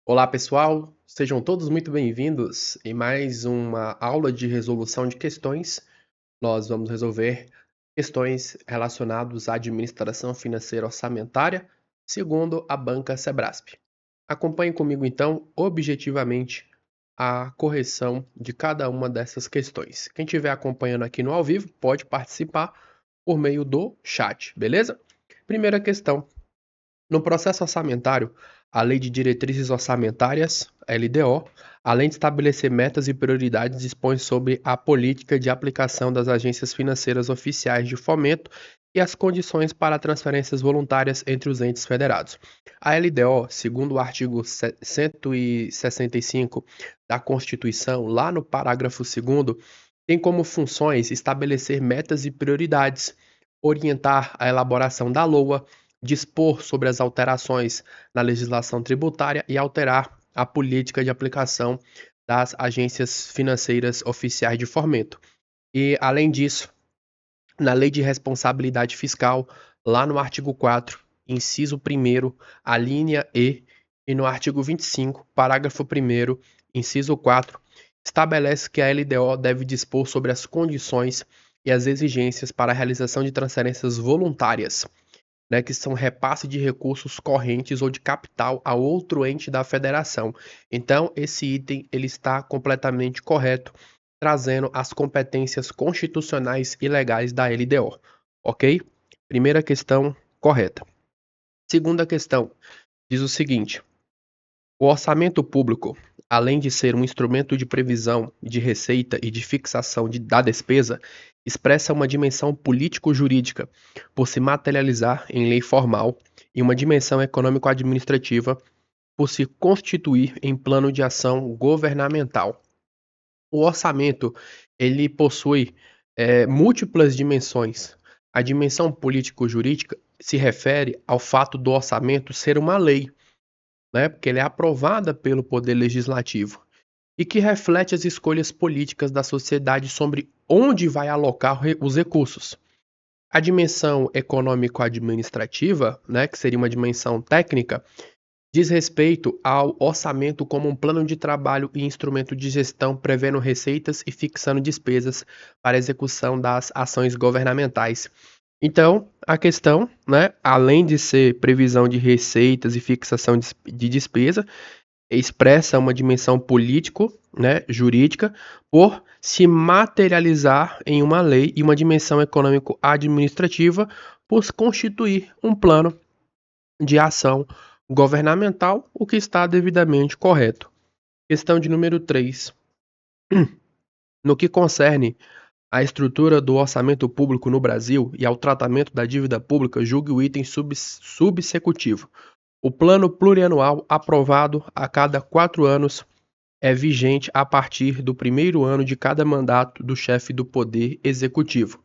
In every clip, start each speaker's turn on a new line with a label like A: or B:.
A: Olá, pessoal, sejam todos muito bem-vindos em mais uma aula de resolução de questões. Nós vamos resolver questões relacionadas à administração financeira orçamentária, segundo a banca Sebrasp. Acompanhe comigo, então, objetivamente, a correção de cada uma dessas questões. Quem estiver acompanhando aqui no ao vivo pode participar por meio do chat, beleza? Primeira questão. No processo orçamentário, a Lei de Diretrizes Orçamentárias, a LDO, além de estabelecer metas e prioridades, dispõe sobre a política de aplicação das agências financeiras oficiais de fomento e as condições para transferências voluntárias entre os entes federados. A LDO, segundo o artigo 165 da Constituição, lá no parágrafo 2º, tem como funções estabelecer metas e prioridades, orientar a elaboração da LOA, dispor sobre as alterações na legislação tributária e alterar a política de aplicação das agências financeiras oficiais de fomento. E, além disso, na Lei de Responsabilidade Fiscal, lá no artigo 4, inciso 1º, a linha E no artigo 25, parágrafo 1º, inciso 4, estabelece que a LDO deve dispor sobre as condições e as exigências para a realização de transferências voluntárias, né, que são repasse de recursos correntes ou de capital a outro ente da federação. Então, esse item ele está completamente correto, trazendo as competências constitucionais e legais da LDO, ok? Primeira questão correta. Segunda questão diz o seguinte: o orçamento público, além de ser um instrumento de previsão de receita e de fixação da despesa, expressa uma dimensão político-jurídica, por se materializar em lei formal, e uma dimensão econômico-administrativa, por se constituir em plano de ação governamental. O orçamento ele possui múltiplas dimensões. A dimensão político-jurídica se refere ao fato do orçamento ser uma lei, né, porque ele é aprovada pelo Poder Legislativo e que reflete as escolhas políticas da sociedade sobre onde vai alocar os recursos. A dimensão econômico-administrativa, né, que seria uma dimensão técnica, diz respeito ao orçamento como um plano de trabalho e instrumento de gestão prevendo receitas e fixando despesas para execução das ações governamentais. Então, a questão, né, além de ser previsão de receitas e fixação de despesa, expressa uma dimensão político, né, jurídica, por se materializar em uma lei, e uma dimensão econômico-administrativa por constituir um plano de ação governamental, o que está devidamente correto. Questão de número 3. No que concerne à estrutura do orçamento público no Brasil e ao tratamento da dívida pública, julgue o item subsecutivo. O plano plurianual aprovado a cada 4 anos é vigente a partir do primeiro ano de cada mandato do chefe do Poder Executivo.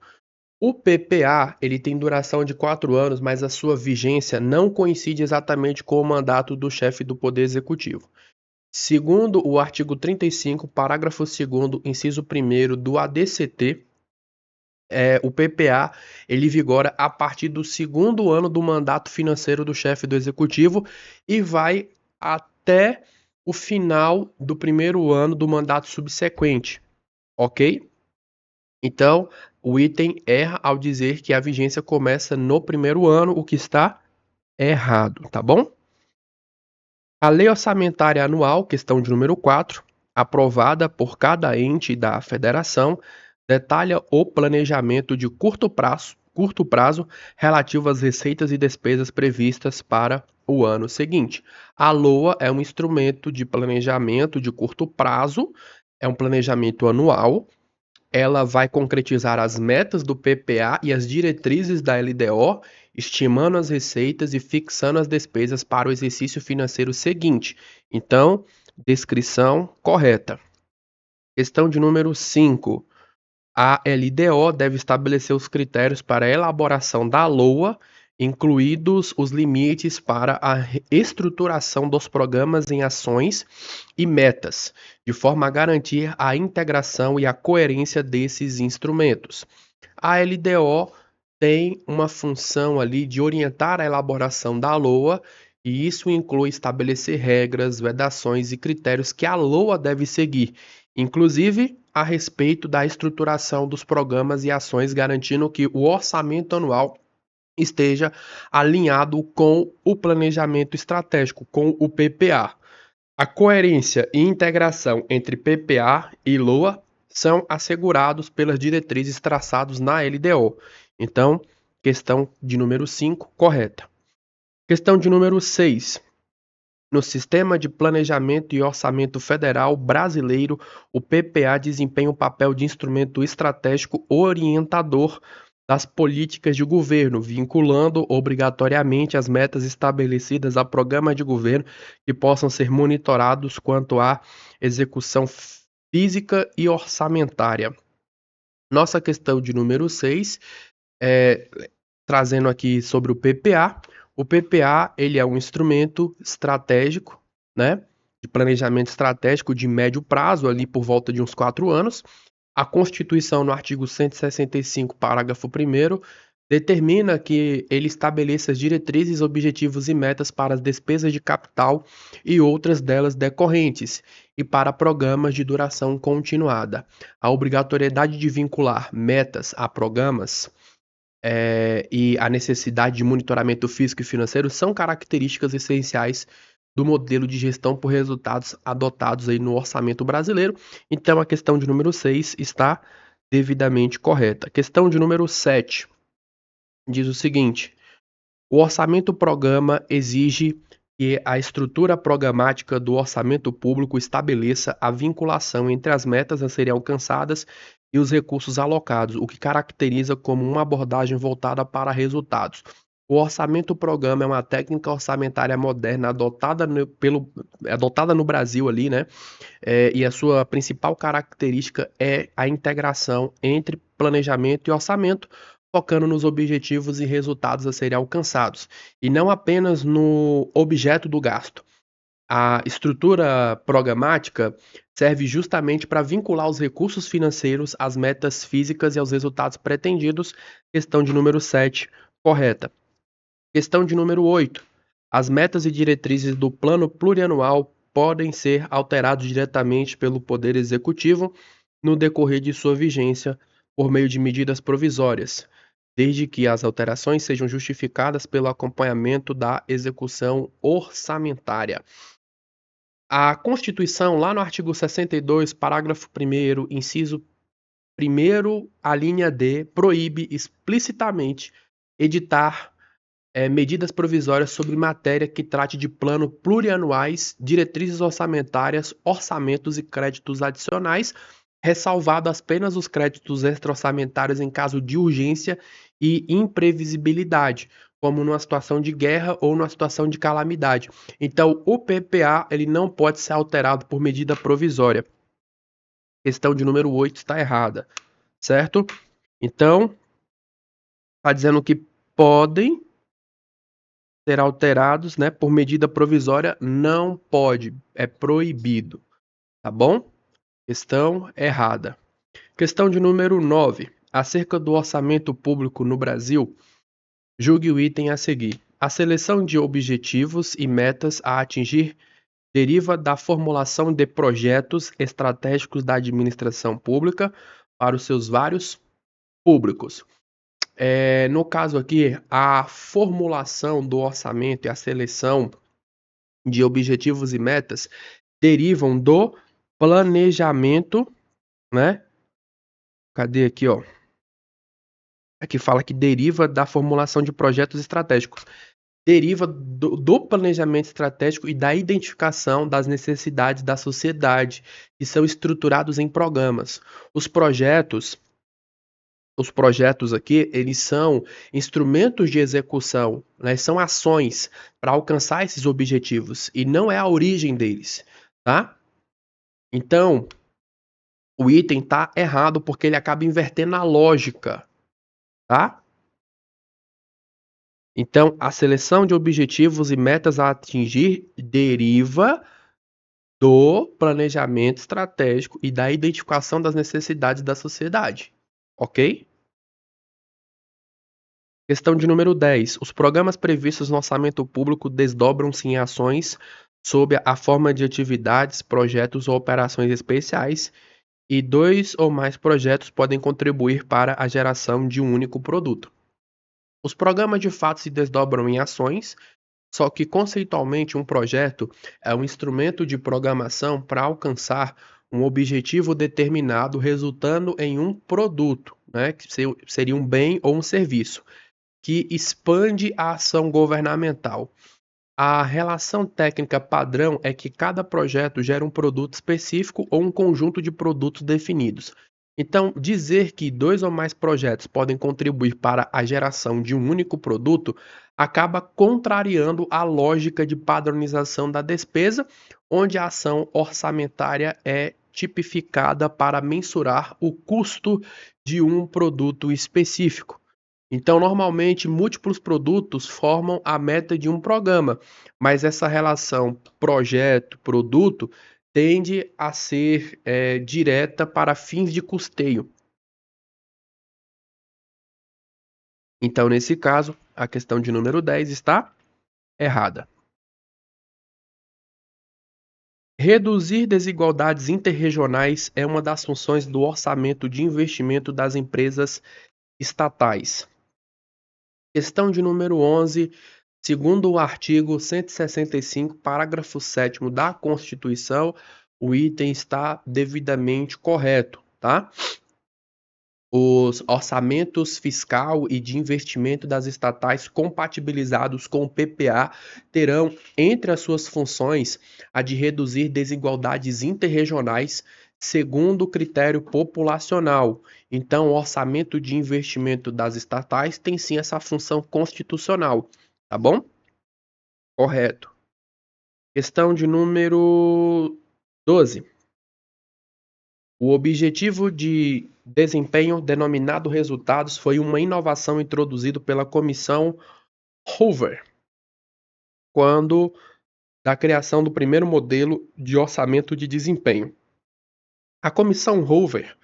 A: O PPA ele tem duração de 4 anos, mas a sua vigência não coincide exatamente com o mandato do chefe do Poder Executivo. Segundo o artigo 35, parágrafo 2º, inciso 1º do ADCT, o PPA ele vigora a partir do segundo ano do mandato financeiro do chefe do Executivo e vai até o final do primeiro ano do mandato subsequente, ok? Então, o item erra ao dizer que a vigência começa no primeiro ano, o que está errado, tá bom? A Lei Orçamentária Anual, questão de número 4, aprovada por cada ente da Federação, detalha o planejamento de curto prazo relativo às receitas e despesas previstas para o ano seguinte. A LOA é um instrumento de planejamento de curto prazo, é um planejamento anual. Ela vai concretizar as metas do PPA e as diretrizes da LDO, estimando as receitas e fixando as despesas para o exercício financeiro seguinte. Então, descrição correta. Questão de número 5. A LDO deve estabelecer os critérios para a elaboração da LOA, incluídos os limites para a estruturação dos programas em ações e metas, de forma a garantir a integração e a coerência desses instrumentos. A LDO tem uma função ali de orientar a elaboração da LOA E isso inclui estabelecer regras, vedações e critérios que a LOA deve seguir, inclusive a respeito da estruturação dos programas e ações, garantindo que o orçamento anual esteja alinhado com o planejamento estratégico, com o PPA. A coerência e integração entre PPA e LOA são assegurados pelas diretrizes traçadas na LDO. Então, questão de número 5, correta. Questão de número 6. No Sistema de Planejamento e Orçamento Federal brasileiro, o PPA desempenha o papel de instrumento estratégico orientador das políticas de governo, vinculando obrigatoriamente as metas estabelecidas a programas de governo que possam ser monitorados quanto à execução física e orçamentária. Nossa questão de número 6 é trazendo aqui sobre o PPA. O PPA, ele é um instrumento estratégico, né, de planejamento estratégico de médio prazo, ali por volta de uns 4 anos. A Constituição, no artigo 165, parágrafo 1º, determina que ele estabeleça as diretrizes, objetivos e metas para as despesas de capital e outras delas decorrentes, e para programas de duração continuada. A obrigatoriedade de vincular metas a programas e a necessidade de monitoramento físico e financeiro são características essenciais do modelo de gestão por resultados adotados aí no orçamento brasileiro. Então, a questão de número 6 está devidamente correta. Questão de número 7 diz o seguinte: o orçamento-programa exige que a estrutura programática do orçamento público estabeleça a vinculação entre as metas a serem alcançadas e os recursos alocados, o que caracteriza como uma abordagem voltada para resultados. O orçamento-programa é uma técnica orçamentária moderna adotada no Brasil ali, né? E a sua principal característica é a integração entre planejamento e orçamento, focando nos objetivos e resultados a serem alcançados, e não apenas no objeto do gasto. A estrutura programática serve justamente para vincular os recursos financeiros às metas físicas e aos resultados pretendidos. Questão de número 7, correta. Questão de número 8. As metas e diretrizes do plano plurianual podem ser alterados diretamente pelo Poder Executivo no decorrer de sua vigência por meio de medidas provisórias, desde que as alterações sejam justificadas pelo acompanhamento da execução orçamentária. A Constituição, lá no artigo 62, parágrafo 1º, inciso 1º, a linha D, proíbe explicitamente editar medidas provisórias sobre matéria que trate de plano plurianuais, diretrizes orçamentárias, orçamentos e créditos adicionais, ressalvado apenas os créditos extra-orçamentários em caso de urgência e imprevisibilidade, como numa situação de guerra ou numa situação de calamidade. Então, o PPA ele não pode ser alterado por medida provisória. Questão de número 8 está errada, certo? Então, está dizendo que podem ser alterados, né, por medida provisória, não pode, é proibido, tá bom? Questão errada. Questão de número 9. Acerca do orçamento público no Brasil, julgue o item a seguir. A seleção de objetivos e metas a atingir deriva da formulação de projetos estratégicos da administração pública para os seus vários públicos. No caso aqui, a formulação do orçamento e a seleção de objetivos e metas derivam do planejamento, né? Cadê aqui, ó? Aqui fala que deriva da formulação de projetos estratégicos. Deriva do planejamento estratégico e da identificação das necessidades da sociedade, que são estruturados em programas. Os projetos aqui, eles são instrumentos de execução, né? São ações para alcançar esses objetivos e não é a origem deles, tá? Então, o item tá errado porque ele acaba invertendo a lógica, tá? Então, a seleção de objetivos e metas a atingir deriva do planejamento estratégico e da identificação das necessidades da sociedade, ok? Questão de número 10. Os programas previstos no orçamento público desdobram-se em ações sob a forma de atividades, projetos ou operações especiais, e dois ou mais projetos podem contribuir para a geração de um único produto. Os programas de fato se desdobram em ações, só que conceitualmente um projeto é um instrumento de programação para alcançar um objetivo determinado, resultando em um produto, né, que seria um bem ou um serviço, que expande a ação governamental. A relação técnica padrão é que cada projeto gera um produto específico ou um conjunto de produtos definidos. Então, dizer que dois ou mais projetos podem contribuir para a geração de um único produto acaba contrariando a lógica de padronização da despesa, onde a ação orçamentária é tipificada para mensurar o custo de um produto específico. Então, normalmente, múltiplos produtos formam a meta de um programa, mas essa relação projeto-produto tende a ser direta para fins de custeio. Então, nesse caso, a questão de número 10 está errada. Reduzir desigualdades interregionais é uma das funções do orçamento de investimento das empresas estatais. Questão de número 11. Segundo o artigo 165, parágrafo 7º da Constituição, o item está devidamente correto, tá? Os orçamentos fiscal e de investimento das estatais compatibilizados com o PPA terão entre as suas funções a de reduzir desigualdades interregionais segundo o critério populacional. Então, o orçamento de investimento das estatais tem sim essa função constitucional, tá bom? Correto. Questão de número 12. O objetivo de desempenho denominado resultados foi uma inovação introduzida pela Comissão Hoover, quando da criação do primeiro modelo de orçamento de desempenho. A Comissão Hoover,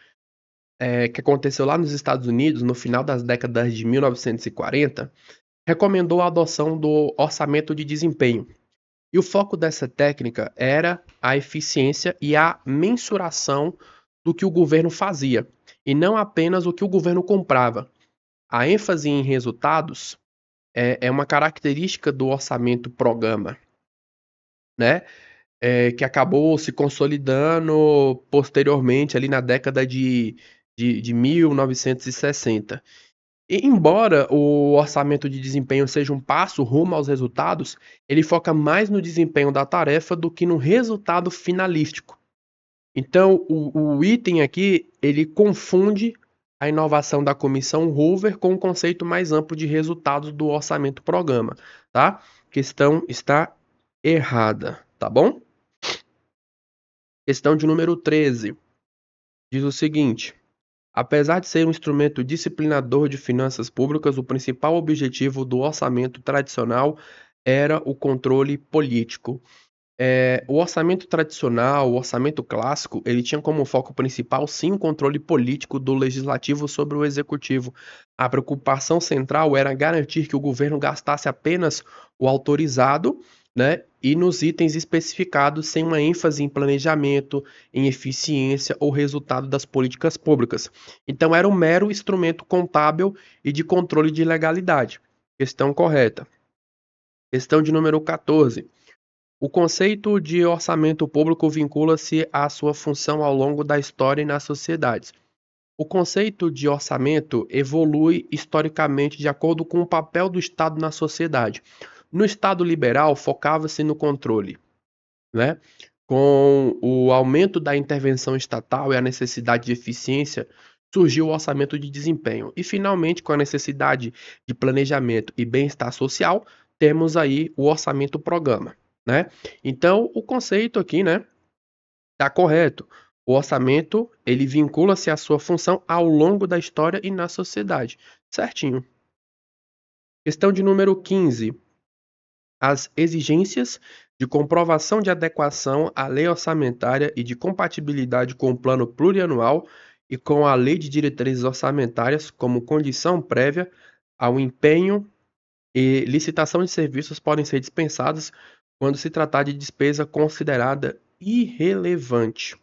A: que aconteceu lá nos Estados Unidos no final das décadas de 1940, recomendou a adoção do orçamento de desempenho. E o foco dessa técnica era a eficiência e a mensuração do que o governo fazia, e não apenas o que o governo comprava. A ênfase em resultados é uma característica do orçamento programa, né? Que acabou se consolidando posteriormente ali na década de 1960. E embora o orçamento de desempenho seja um passo rumo aos resultados, ele foca mais no desempenho da tarefa do que no resultado finalístico. Então, o item aqui, ele confunde a inovação da Comissão Hoover com o conceito mais amplo de resultados do orçamento programa, tá? Questão está errada, tá bom? Questão de número 13. Diz o seguinte: apesar de ser um instrumento disciplinador de finanças públicas, o principal objetivo do orçamento tradicional era o controle político. O orçamento tradicional, o orçamento clássico, ele tinha como foco principal, sim, o controle político do legislativo sobre o executivo. A preocupação central era garantir que o governo gastasse apenas o autorizado, né, e nos itens especificados, sem uma ênfase em planejamento, em eficiência ou resultado das políticas públicas. Então, era um mero instrumento contábil e de controle de legalidade. Questão correta. Questão de número 14. O conceito de orçamento público vincula-se à sua função ao longo da história e nas sociedades. O conceito de orçamento evolui historicamente de acordo com o papel do Estado na sociedade. No Estado liberal, focava-se no controle, né? Com o aumento da intervenção estatal e a necessidade de eficiência, surgiu o orçamento de desempenho. E, finalmente, com a necessidade de planejamento e bem-estar social, temos aí o orçamento programa, né? Então, o conceito aqui, né, está correto. O orçamento, ele vincula-se à sua função ao longo da história e na sociedade. Certinho. Questão de número 15. As exigências de comprovação de adequação à lei orçamentária e de compatibilidade com o plano plurianual e com a lei de diretrizes orçamentárias como condição prévia ao empenho e licitação de serviços podem ser dispensadas quando se tratar de despesa considerada irrelevante.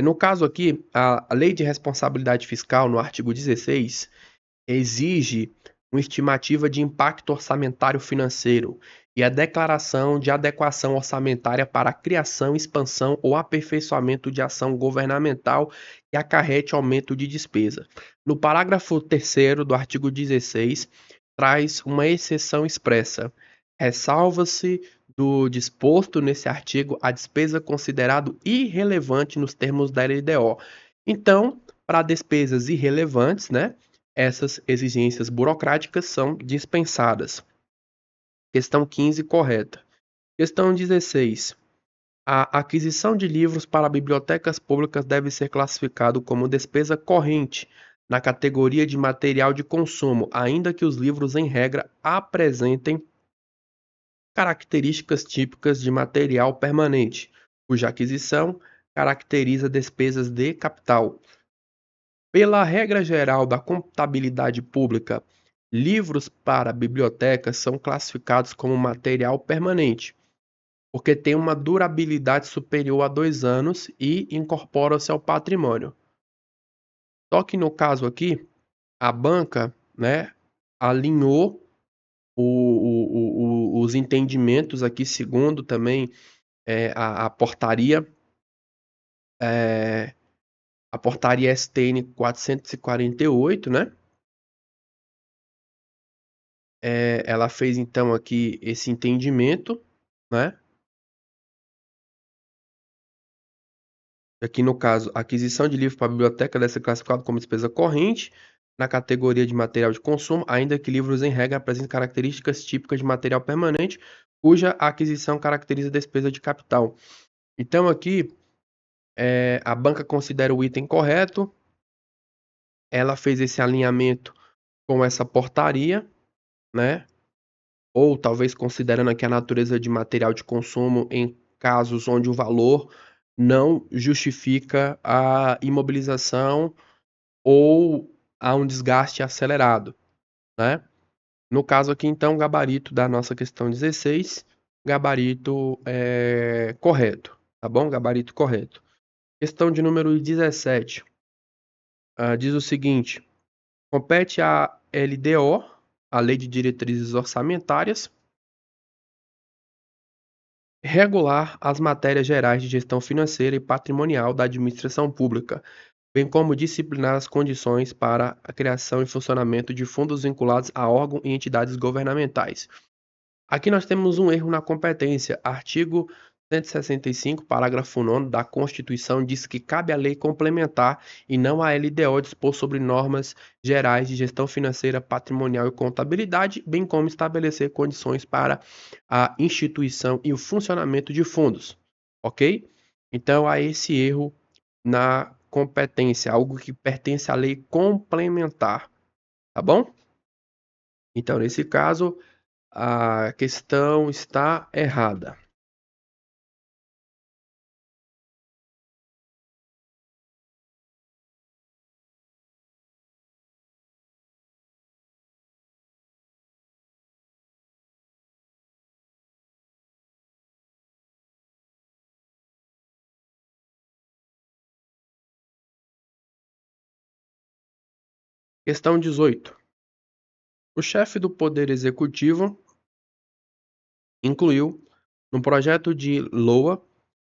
A: No caso aqui, a Lei de Responsabilidade Fiscal, no artigo 16, exige uma estimativa de impacto orçamentário financeiro e a declaração de adequação orçamentária para a criação, expansão ou aperfeiçoamento de ação governamental que acarrete aumento de despesa. No parágrafo 3º do artigo 16, traz uma exceção expressa. Ressalva-se do disposto nesse artigo a despesa considerada irrelevante nos termos da LDO. Então, para despesas irrelevantes, né, essas exigências burocráticas são dispensadas. Questão 15, correta. Questão 16. A aquisição de livros para bibliotecas públicas deve ser classificado como despesa corrente na categoria de material de consumo, ainda que os livros, em regra, apresentem características típicas de material permanente, cuja aquisição caracteriza despesas de capital. Pela regra geral da contabilidade pública, livros para bibliotecas são classificados como material permanente, porque tem uma durabilidade superior a 2 anos e incorpora-se ao patrimônio. Só que no caso aqui, a banca, né, alinhou os entendimentos aqui, segundo também a portaria, a portaria STN 448, né? Ela fez então aqui esse entendimento, né? Aqui no caso, a aquisição de livros para a biblioteca deve ser classificado como despesa corrente na categoria de material de consumo, ainda que livros em regra apresentem características típicas de material permanente, cuja aquisição caracteriza despesa de capital. Então aqui, a banca considera o item correto, ela fez esse alinhamento com essa portaria, né? Ou talvez considerando aqui a natureza de material de consumo em casos onde o valor não justifica a imobilização ou há um desgaste acelerado, né? No caso aqui, então, gabarito da nossa questão 16, gabarito correto, tá bom? Gabarito correto. Questão de número 17, diz o seguinte: compete à LDO, a Lei de Diretrizes Orçamentárias, regular as matérias gerais de gestão financeira e patrimonial da administração pública, bem como disciplinar as condições para a criação e funcionamento de fundos vinculados a órgãos e entidades governamentais. Aqui nós temos um erro na competência. Artigo 165, parágrafo 9º da Constituição diz que cabe à lei complementar e não à LDO dispor sobre normas gerais de gestão financeira, patrimonial e contabilidade, bem como estabelecer condições para a instituição e o funcionamento de fundos, ok? Então há esse erro na competência, algo que pertence à lei complementar, tá bom? Então, nesse caso, a questão está errada. Questão 18. O chefe do Poder Executivo incluiu, no projeto de LOA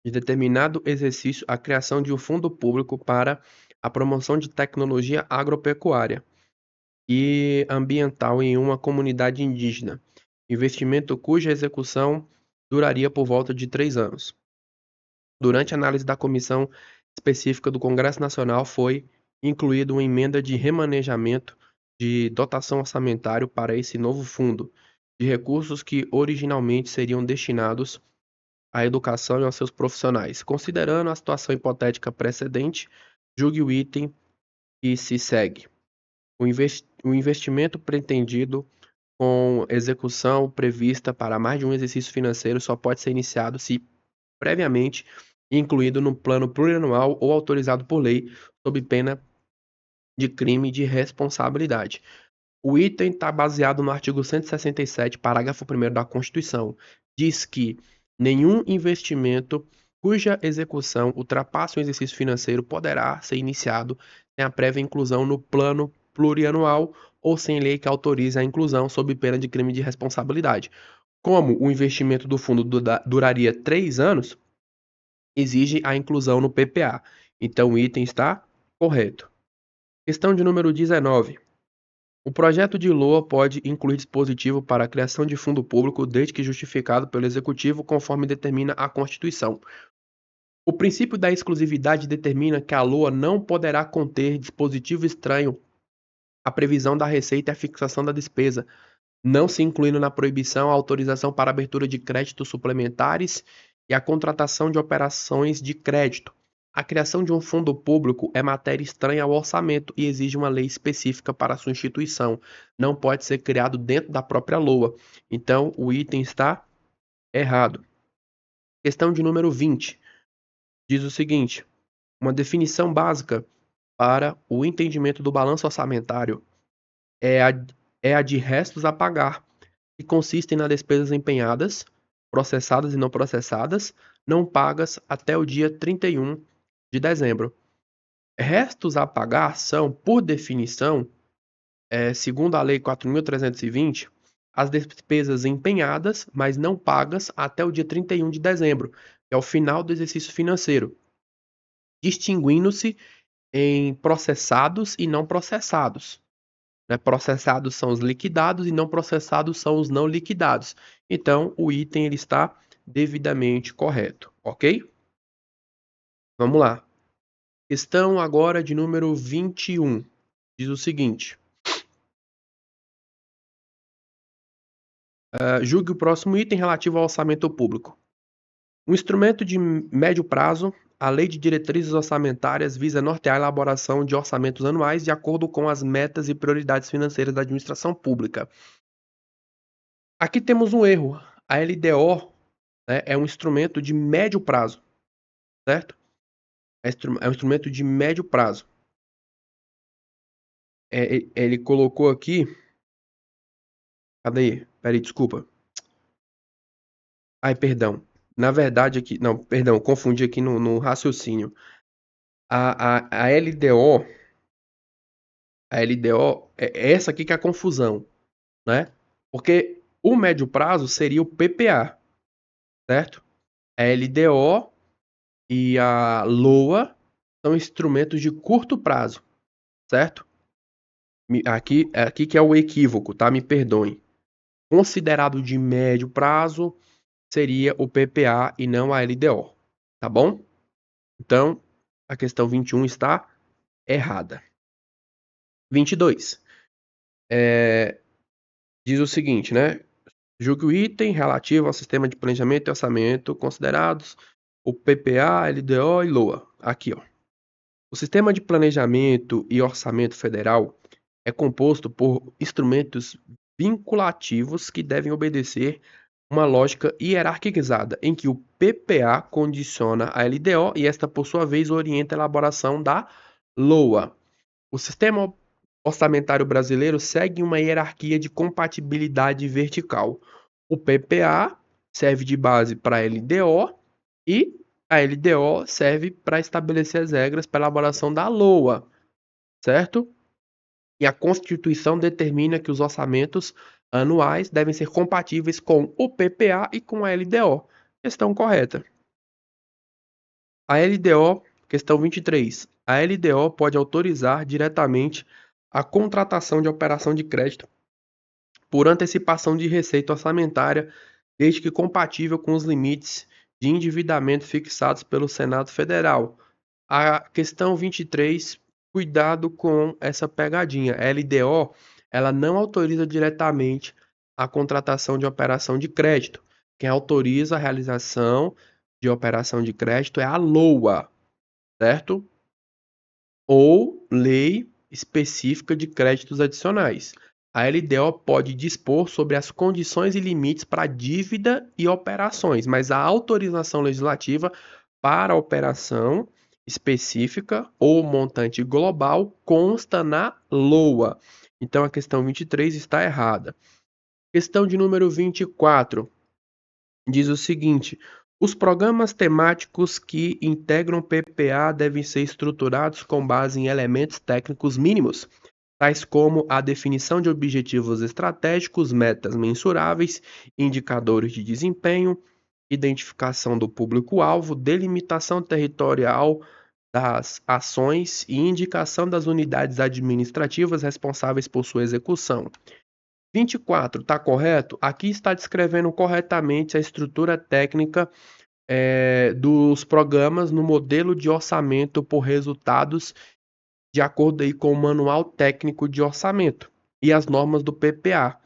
A: de determinado exercício, a criação de um fundo público para a promoção de tecnologia agropecuária e ambiental em uma comunidade indígena, investimento cuja execução duraria por volta de 3 anos. Durante a análise da comissão específica do Congresso Nacional, foi incluída uma emenda de remanejamento de dotação orçamentária para esse novo fundo, de recursos que originalmente seriam destinados à educação e aos seus profissionais. Considerando a situação hipotética precedente, julgue o item que se segue. O investimento pretendido com execução prevista para mais de um exercício financeiro só pode ser iniciado se previamente incluído no plano plurianual ou autorizado por lei, sob pena de crime de responsabilidade. O item está baseado no artigo 167, parágrafo 1º da Constituição. Diz que nenhum investimento cuja execução ultrapasse o exercício financeiro poderá ser iniciado sem a prévia inclusão no plano plurianual ou sem lei que autorize a inclusão sob pena de crime de responsabilidade. Como o investimento do fundo duraria 3 anos, exige a inclusão no PPA. Então o item está correto. Questão de número 19. O projeto de LOA pode incluir dispositivo para a criação de fundo público, desde que justificado pelo Executivo, conforme determina a Constituição. O princípio da exclusividade determina que a LOA não poderá conter dispositivo estranho à previsão da receita e à fixação da despesa, não se incluindo na proibição a autorização para abertura de créditos suplementares e a contratação de operações de crédito. A criação de um fundo público é matéria estranha ao orçamento e exige uma lei específica para sua instituição. Não pode ser criado dentro da própria LOA. Então, o item está errado. Questão de número 20. Diz o seguinte: uma definição básica para o entendimento do balanço orçamentário é a de restos a pagar, que consistem nas despesas empenhadas, processadas e não processadas, não pagas até o dia 31 de dezembro. Restos a pagar são, por definição, segundo a Lei 4.320, as despesas empenhadas, mas não pagas até o dia 31 de dezembro, que é o final do exercício financeiro, distinguindo-se em processados e não processados. Processados são os liquidados e não processados são os não liquidados. Então, o item ele está devidamente correto, ok? Vamos lá. Questão agora de número 21. Diz o seguinte. Julgue o próximo item relativo ao orçamento público. Um instrumento de médio prazo, a Lei de Diretrizes Orçamentárias visa nortear a elaboração de orçamentos anuais de acordo com as metas e prioridades financeiras da administração pública. Aqui temos um erro. A LDO, né, é um instrumento de médio prazo, certo? É um instrumento de médio prazo. Ele colocou aqui... Cadê? Peraí, desculpa. Ai, perdão. Na verdade aqui... Não, perdão, confundi aqui no raciocínio. A LDO... A LDO é essa aqui que é a confusão, né? Porque o médio prazo seria o PPA, certo? A LDO e a LOA são instrumentos de curto prazo, certo? Aqui que é o equívoco, tá? Me perdoem. Considerado de médio prazo seria o PPA e não a LDO, tá bom? Então, a questão 21 está errada. 22. Diz o seguinte, né? Julgue o item relativo ao sistema de planejamento e orçamento considerados o PPA, LDO e LOA. Aqui, ó. O sistema de planejamento e orçamento federal é composto por instrumentos vinculativos que devem obedecer uma lógica hierarquizada, em que o PPA condiciona a LDO e esta, por sua vez, orienta a elaboração da LOA. O sistema orçamentário brasileiro segue uma hierarquia de compatibilidade vertical. O PPA serve de base para a LDO e a LDO serve para estabelecer as regras para a elaboração da LOA, certo? E a Constituição determina que os orçamentos anuais devem ser compatíveis com o PPA e com a LDO. Questão correta. A LDO, questão 23. A LDO pode autorizar diretamente a contratação de operação de crédito por antecipação de receita orçamentária, desde que compatível com os limites de endividamento fixados pelo Senado Federal. A questão 23, cuidado com essa pegadinha. A LDO, ela não autoriza diretamente a contratação de operação de crédito. Quem autoriza a realização de operação de crédito é a LOA, certo? Ou Lei Específica de Créditos Adicionais. A LDO pode dispor sobre as condições e limites para dívida e operações, mas a autorização legislativa para a operação específica ou montante global consta na LOA. Então, a questão 23 está errada. Questão de número 24 diz o seguinte: os programas temáticos que integram PPA devem ser estruturados com base em elementos técnicos mínimos, tais como a definição de objetivos estratégicos, metas mensuráveis, indicadores de desempenho, identificação do público-alvo, delimitação territorial das ações e indicação das unidades administrativas responsáveis por sua execução. 24, está correto? Aqui está descrevendo corretamente a estrutura técnica dos programas no modelo de orçamento por resultados, de acordo aí com o Manual Técnico de Orçamento e as normas do PPA.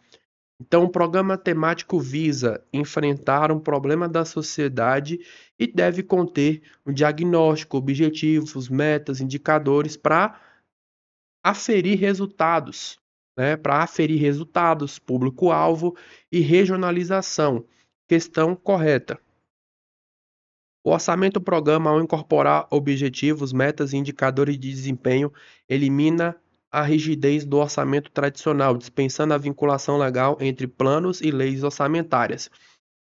A: Então, o programa temático visa enfrentar um problema da sociedade e deve conter um diagnóstico, objetivos, metas, indicadores para aferir resultados, público-alvo e regionalização. Questão correta. O orçamento-programa, ao incorporar objetivos, metas e indicadores de desempenho, elimina a rigidez do orçamento tradicional, dispensando a vinculação legal entre planos e leis orçamentárias.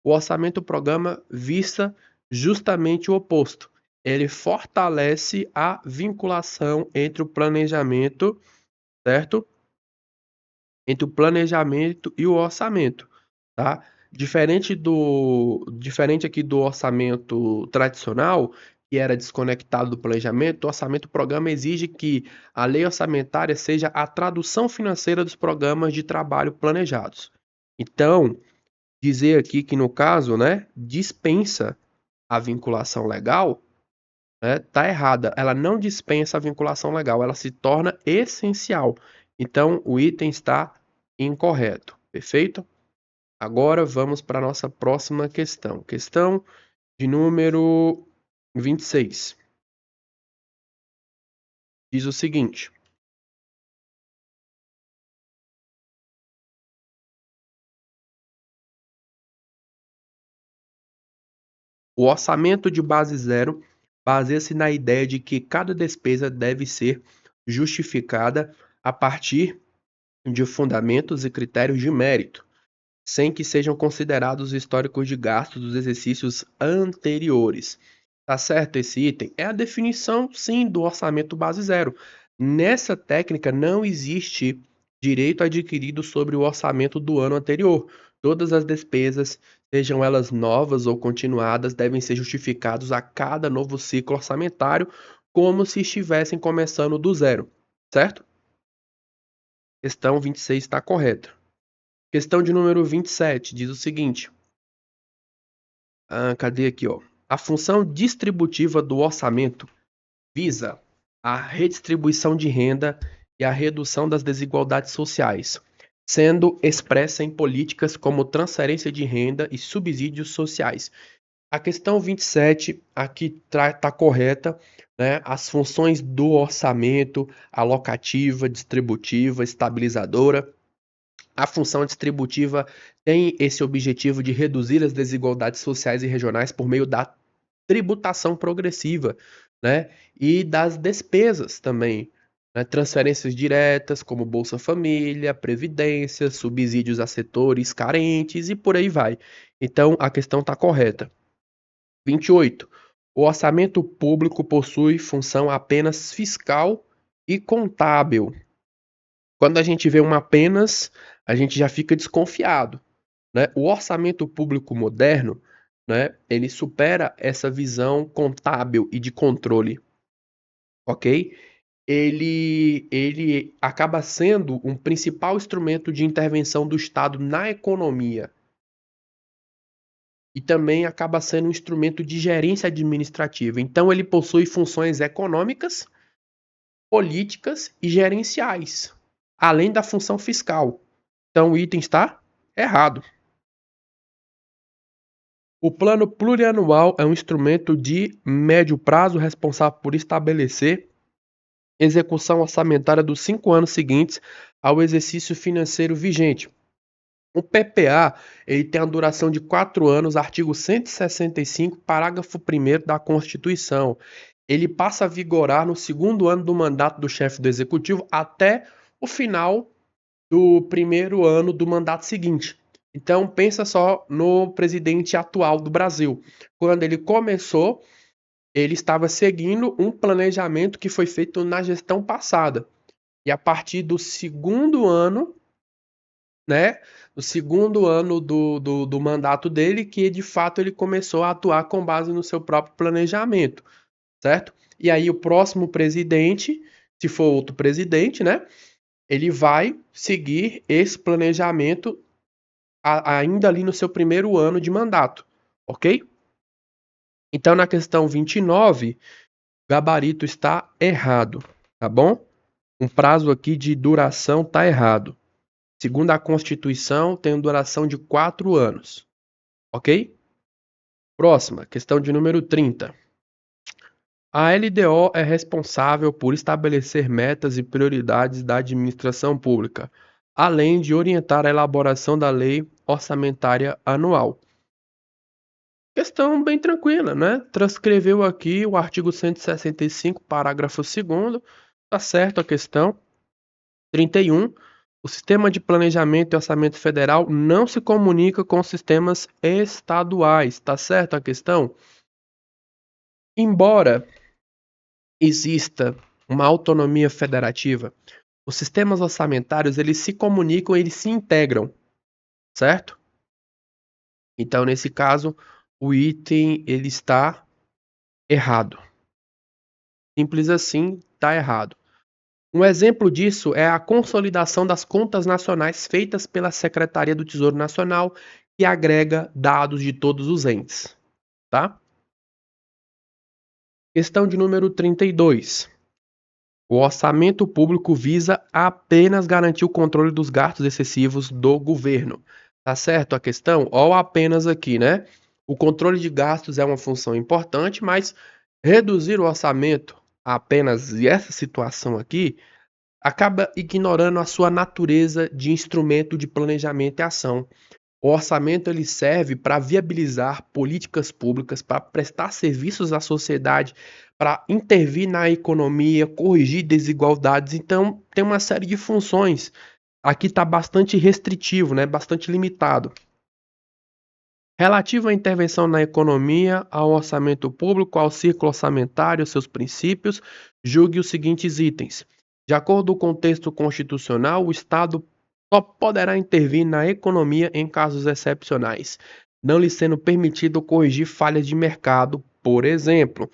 A: O orçamento-programa visa justamente o oposto. Ele fortalece a vinculação entre o planejamento, certo? Entre o planejamento e o orçamento, tá? Diferente aqui do orçamento tradicional, que era desconectado do planejamento, o orçamento-programa exige que a lei orçamentária seja a tradução financeira dos programas de trabalho planejados. Então, dizer aqui que no caso, dispensa a vinculação legal, tá errada. Ela não dispensa a vinculação legal, ela se torna essencial. Então, o item está incorreto, perfeito? Agora vamos para a nossa próxima questão. Questão de número 26. Diz o seguinte: o orçamento de base zero baseia-se na ideia de que cada despesa deve ser justificada a partir de fundamentos e critérios de mérito, sem que sejam considerados os históricos de gastos dos exercícios anteriores. Tá certo esse item? É a definição, sim, do orçamento base zero. Nessa técnica não existe direito adquirido sobre o orçamento do ano anterior. Todas as despesas, sejam elas novas ou continuadas, devem ser justificados a cada novo ciclo orçamentário, como se estivessem começando do zero, certo? Questão 26 está correta. Questão de número 27 diz o seguinte: cadê aqui, ó? A função distributiva do orçamento visa a redistribuição de renda e a redução das desigualdades sociais, sendo expressa em políticas como transferência de renda e subsídios sociais. A questão 27 aqui está correta, né? As funções do orçamento, alocativa, distributiva, estabilizadora. A função distributiva tem esse objetivo de reduzir as desigualdades sociais e regionais por meio da tributação progressiva, e das despesas também, transferências diretas como Bolsa Família, Previdência, subsídios a setores carentes e por aí vai. Então, a questão está correta. 28. O orçamento público possui função apenas fiscal e contábil. Quando a gente vê um apenas, a gente já fica desconfiado, O orçamento público moderno, ele supera essa visão contábil e de controle, ok? Ele acaba sendo um principal instrumento de intervenção do Estado na economia e também acaba sendo um instrumento de gerência administrativa. Então, ele possui funções econômicas, políticas e gerenciais, além da função fiscal. Então, o item está errado. O plano plurianual é um instrumento de médio prazo responsável por estabelecer execução orçamentária dos 5 anos seguintes ao exercício financeiro vigente. O PPA ele tem a duração de 4 anos, artigo 165, parágrafo 1º da Constituição. ele passa a vigorar no segundo ano do mandato do chefe do executivo até o final do primeiro ano do mandato seguinte. Então, pensa só no presidente atual do Brasil. Quando ele começou, ele estava seguindo um planejamento que foi feito na gestão passada. E a partir do segundo ano, né, no segundo ano do mandato dele, que de fato ele começou a atuar com base no seu próprio planejamento, certo? E aí o próximo presidente, se for outro presidente, né, ele vai seguir esse planejamento ainda ali no seu primeiro ano de mandato, ok? Então, na questão 29, o gabarito está errado, tá bom? Um prazo aqui de duração está errado. Segundo a Constituição, tem duração de 4 anos, ok? Próxima, questão de número 30. A LDO é responsável por estabelecer metas e prioridades da administração pública, além de orientar a elaboração da lei orçamentária anual. Questão bem tranquila, né? Transcreveu aqui o artigo 165, parágrafo 2º, tá certo a questão. 31. O sistema de planejamento e orçamento federal não se comunica com os sistemas estaduais, tá certo a questão? Embora exista uma autonomia federativa, os sistemas orçamentários, eles se comunicam, eles se integram, certo? Então, nesse caso, o item ele está errado. Simples assim, está errado. Um exemplo disso é a consolidação das contas nacionais feitas pela Secretaria do Tesouro Nacional, que agrega dados de todos os entes, tá? Questão de número 32. O orçamento público visa apenas garantir o controle dos gastos excessivos do governo. Tá certo a questão? Ou apenas aqui, né? O controle de gastos é uma função importante, mas reduzir o orçamento a apenas essa situação aqui acaba ignorando a sua natureza de instrumento de planejamento e ação. O orçamento ele serve para viabilizar políticas públicas, para prestar serviços à sociedade, para intervir na economia, corrigir desigualdades. Então, tem uma série de funções. Aqui está bastante restritivo, né? Bastante limitado. Relativo à intervenção na economia, ao orçamento público, ao ciclo orçamentário, seus princípios, julgue os seguintes itens. De acordo com o contexto constitucional, o Estado só poderá intervir na economia em casos excepcionais, não lhe sendo permitido corrigir falhas de mercado, por exemplo.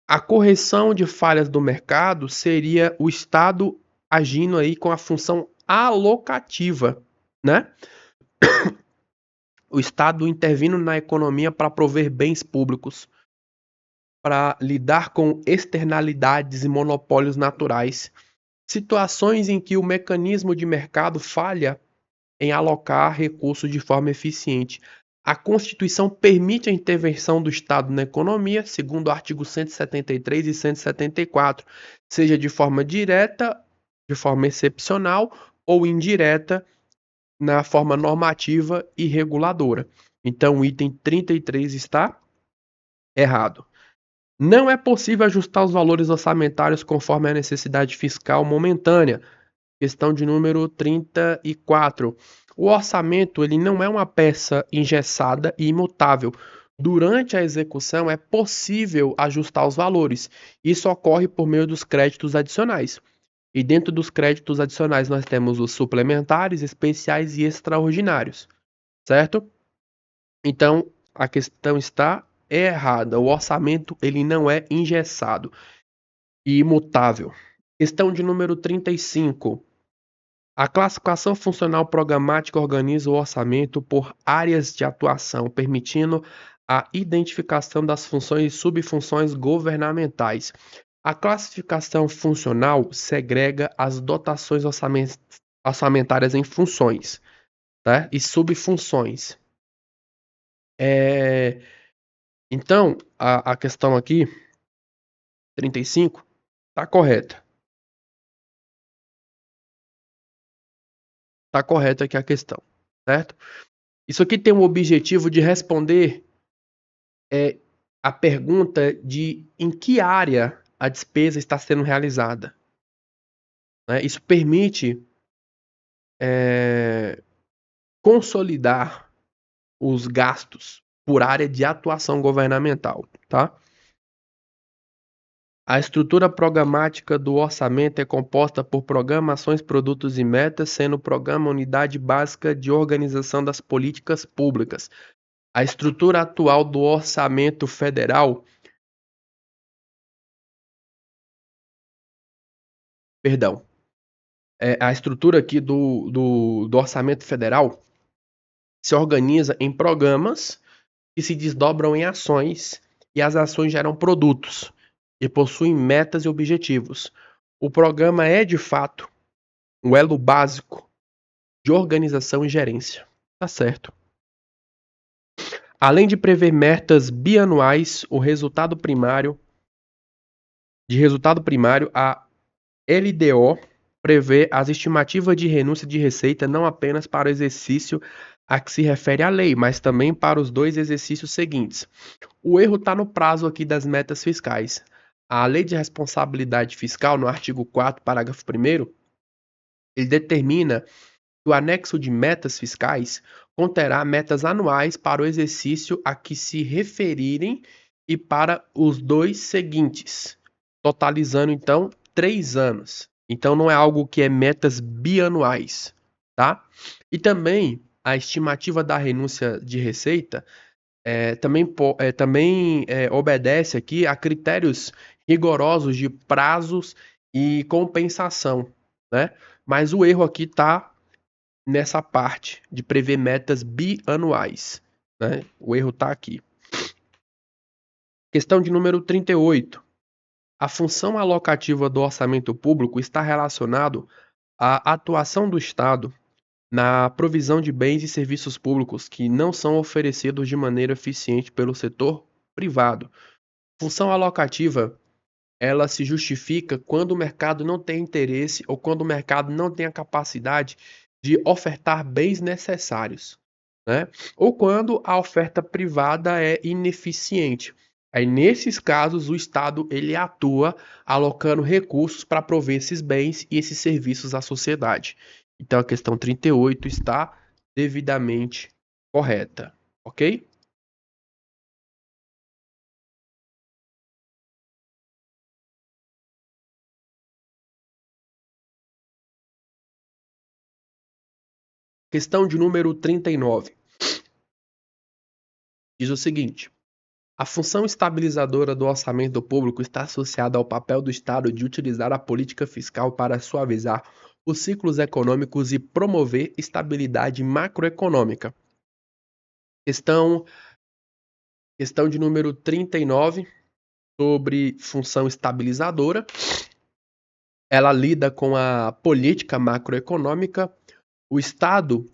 A: A correção de falhas do mercado seria o Estado agindo aí com a função alocativa, né? O Estado intervindo na economia para prover bens públicos, para lidar com externalidades e monopólios naturais, situações em que o mecanismo de mercado falha em alocar recursos de forma eficiente. A Constituição permite a intervenção do Estado na economia, segundo o artigo 173 e 174, seja de forma direta, de forma excepcional ou indireta, na forma normativa e reguladora. Então, o item 33 está errado. Não é possível ajustar os valores orçamentários conforme a necessidade fiscal momentânea. Questão de número 34. O orçamento ele não é uma peça engessada e imutável. Durante a execução é possível ajustar os valores. Isso ocorre por meio dos créditos adicionais. E dentro dos créditos adicionais nós temos os suplementares, especiais e extraordinários, certo? Então, a questão está errada. O orçamento ele não é engessado e imutável. Questão de número 35. A classificação funcional programática organiza o orçamento por áreas de atuação, permitindo a identificação das funções e subfunções governamentais. A classificação funcional segrega as dotações orçamentárias em funções, tá? E subfunções. Então, a questão aqui, 35, está correta. Está correta aqui a questão, certo? Isso aqui tem o objetivo de responder a pergunta de em que área a despesa está sendo realizada, né? Isso permite consolidar os gastos por área de atuação governamental, tá? A estrutura programática do orçamento é composta por programações, produtos e metas, sendo o programa a unidade básica de organização das políticas públicas. A estrutura atual do orçamento federal, perdão, a estrutura aqui do orçamento federal se organiza em programas que se desdobram em ações e as ações geram produtos e possuem metas e objetivos. O programa é, de fato, um elo básico de organização e gerência. Tá certo. Além de prever metas bianuais, resultado primário, a LDO prevê as estimativas de renúncia de receita não apenas para o exercício a que se refere a lei, mas também para os 2 exercícios seguintes. O erro está no prazo aqui das metas fiscais. A Lei de Responsabilidade Fiscal, no artigo 4º, parágrafo 1º, ele determina que o anexo de metas fiscais conterá metas anuais para o exercício a que se referirem e para os 2 seguintes, totalizando então 3 anos. Então não é algo que é metas bianuais, tá? E também a estimativa da renúncia de receita também obedece aqui a critérios rigorosos de prazos e compensação, né? Mas o erro aqui está nessa parte de prever metas bianuais, né? O erro está aqui. Questão de número 38. A função alocativa do orçamento público está relacionado à atuação do Estado na provisão de bens e serviços públicos que não são oferecidos de maneira eficiente pelo setor privado. Função alocativa, ela se justifica quando o mercado não tem interesse ou quando o mercado não tem a capacidade de ofertar bens necessários, né? Ou quando a oferta privada é ineficiente. Aí, nesses casos, o Estado ele atua alocando recursos para prover esses bens e esses serviços à sociedade. Então, a questão 38 está devidamente correta, ok? Questão de número 39. Diz o seguinte: a função estabilizadora do orçamento público está associada ao papel do Estado de utilizar a política fiscal para suavizar os ciclos econômicos e promover estabilidade macroeconômica. Questão de número 39, sobre função estabilizadora. Ela lida com a política macroeconômica. O Estado,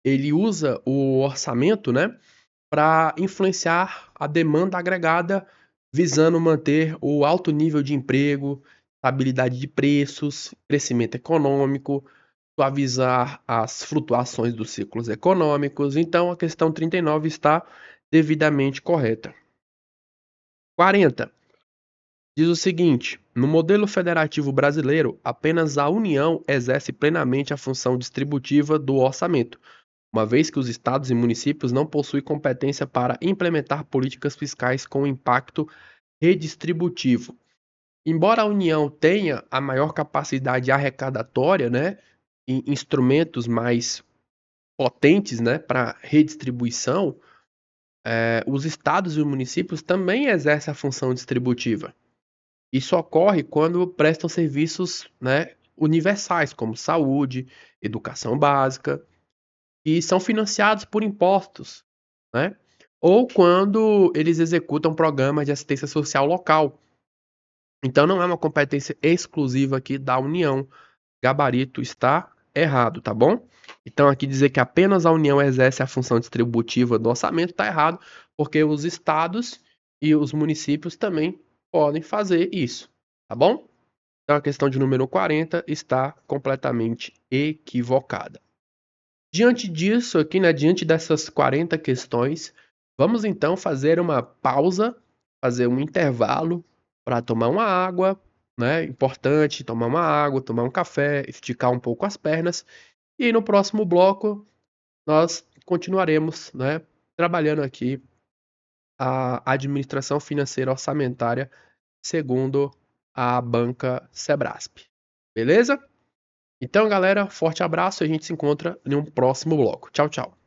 A: ele usa o orçamento, né, para influenciar a demanda agregada, visando manter o alto nível de emprego, estabilidade de preços, crescimento econômico, suavizar as flutuações dos ciclos econômicos. Então, a questão 39 está devidamente correta. 40. Diz o seguinte: no modelo federativo brasileiro, apenas a União exerce plenamente a função distributiva do orçamento, uma vez que os estados e municípios não possuem competência para implementar políticas fiscais com impacto redistributivo. Embora a União tenha a maior capacidade arrecadatória, né, e instrumentos mais potentes, né, para redistribuição, os estados e os municípios também exercem a função distributiva. Isso ocorre quando prestam serviços, né, universais, como saúde, educação básica, e são financiados por impostos, né? Ou quando eles executam programas de assistência social local. Então não é uma competência exclusiva aqui da União. Gabarito está errado, tá bom? Então aqui dizer que apenas a União exerce a função distributiva do orçamento está errado, porque os estados e os municípios também podem fazer isso, tá bom? Então a questão de número 40 está completamente equivocada. Diante disso aqui, né, diante dessas 40 questões, vamos então fazer uma pausa fazer um intervalo para tomar uma água, né? Importante tomar uma água, tomar um café, esticar um pouco as pernas. E no próximo bloco nós continuaremos, né, trabalhando aqui a administração financeira orçamentária segundo a banca Sebrasp. Beleza? Então, galera, forte abraço e a gente se encontra em um próximo bloco. Tchau, tchau.